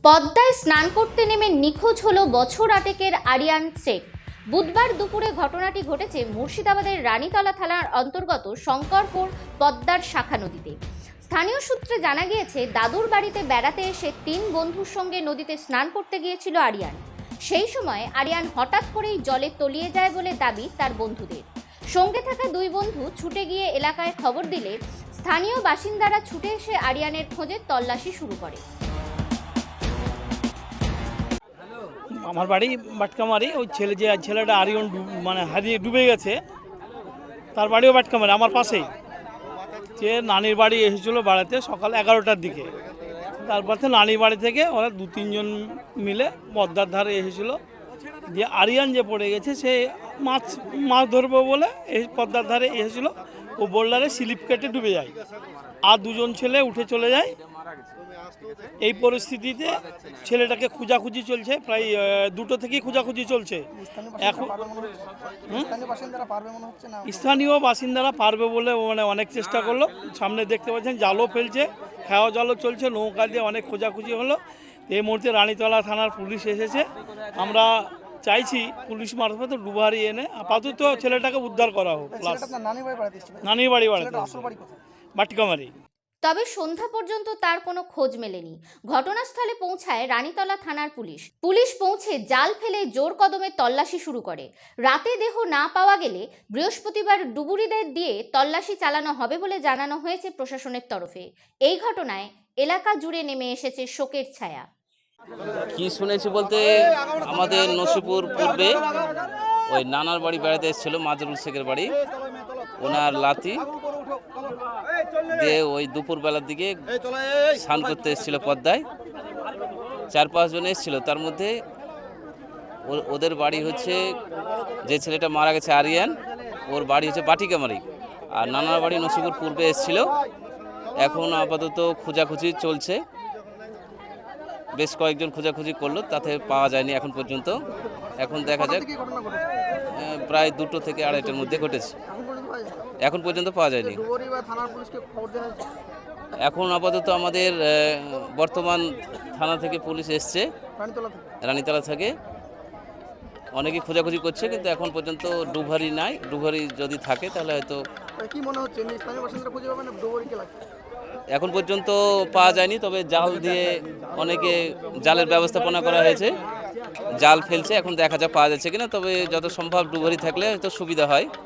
পদ্মায় স্নান করতে নেমে নিখোঁজ হলো বছর আটেকের আরিয়ান শেখ। বুধবার দুপুরে ঘটনাটি ঘটেছে মুর্শিদাবাদের রানীতলা থানার অন্তর্গত শঙ্করপুর পদ্মার শাখা নদীতে। স্থানীয় সূত্রে জানা গিয়েছে, দাদুর বাড়িতে বেড়াতে এসে 3 বন্ধুর সঙ্গে নদীতে স্নান করতে গিয়েছিল আরিয়ান। সেই সময় আরিয়ান হঠাৎ করেই জলে তলিয়ে যায় বলে দাবি তার বন্ধুদের। সঙ্গে থাকা 2 বন্ধু ছুটে গিয়ে এলাকায় খবর দিলে স্থানীয় বাসিন্দারা ছুটে এসে আরিয়ানের খোঁজে তল্লাশি শুরু করে। আমার বাড়ি বাটকামারি। ওই ছেলেটা আরিয়ন হারিয়ে ডুবে গেছে, তার বাড়িও বাটকামারি, আমার পাশেই। যে নানির বাড়ি এসেছিলো বেড়াতে সকাল 11টার দিকে। তারপর থেকে নানির বাড়ি থেকে ওরা 2-3 জন মিলে পদ্মার ধারে এসেছিলো। দিয়ে আরিয়ান যে পড়ে গেছে, সে মাছ ধরবো বলে এই পদ্মার ধারে এসেছিলো। ও বোল্ডারে স্লিপ কেটে ডুবে যায়, আর 2 জন ছেলে উঠে চলে যায়। এই পরিস্থিতিতে ছেলেটাকে খোঁজাখুঁজি চলছে, প্রায় 2টো থেকেই খোঁজাখুঁজি চলছে। এখন স্থানীয় বাসিন্দারা পারবে বলে অনেক চেষ্টা করলো। সামনে দেখতে পাচ্ছেন জালও ফেলছে, খেওয়া জালও চলছে, নৌকা দিয়ে অনেক খোঁজাখুঁজি হলো। এই মুহূর্তে রানীতলা থানার পুলিশ এসেছে। আমরা চাইছি পুলিশ মারফত ডুবারি এনে আপাতত ছেলেটাকে উদ্ধার করা হোক। নানির বাড়ি বাটকামারি। তবে সন্ধ্যা পর্যন্ত তার কোনো খোঁজ মেলেনি। ঘটনাস্থলে পৌঁছায় রানীতলা থানার পুলিশ পৌঁছে জাল ফেলে জোর কদমে তল্লাশি শুরু করে। রাতে দেহ না পাওয়া গেলে বৃহস্পতিবার ডুবুরিদের দিয়ে তল্লাশি চালানো হবে বলে জানানো হয়েছে প্রশাসনের তরফে। এই ঘটনায় এলাকা জুড়ে নেমে এসেছে শোকের ছায়া। কি শুনেছি বলতে, আমাদের নসিপুর পূর্বে ওই নানার বাড়ি বেড়াতে এসেছিল, মাজরুল শেখের বাড়ি, ওনার লাতি দিয়ে ওই দুপুরবেলার দিকে স্নান করতে এসেছিল পদ্মায়। 4-5 জন এসেছিল, তার মধ্যে ওদের বাড়ি হচ্ছে, যে ছেলেটা মারা গেছে আরিয়ান, ওর বাড়ি হচ্ছে বাটিকামারি, আর নানার বাড়ি নসিপুর পূর্বে এসেছিল। এখন আপাতত খোঁজাখুঁজি চলছে, বেশ কয়েকজন খোঁজাখুঁজি করলো, তাতে পাওয়া যায়নি এখন পর্যন্ত। এখন দেখা যাক, প্রায় 2টো থেকে 2:30টার মধ্যে ঘটেছে, এখন পর্যন্ত পাওয়া যায়নি। এখন আপাতত আমাদের বর্তমান থানা থেকে পুলিশ এসছে, রানীতলা থেকে। অনেকে খোঁজাখুঁজি করছে, কিন্তু এখন পর্যন্ত ডুবারি নাই। ডুবারি যদি থাকে তাহলে হয়তো এখন পর্যন্ত পাওয়া যায়নি। তবে জাল দিয়ে অনেকে জালের ব্যবস্থাপনা করা হয়েছে, জাল ফেলছে, এখন দেখা যাক পাওয়া যাচ্ছে কিনা। তবে যত সম্ভব ডুবারি থাকলে হয়তো সুবিধা হয়।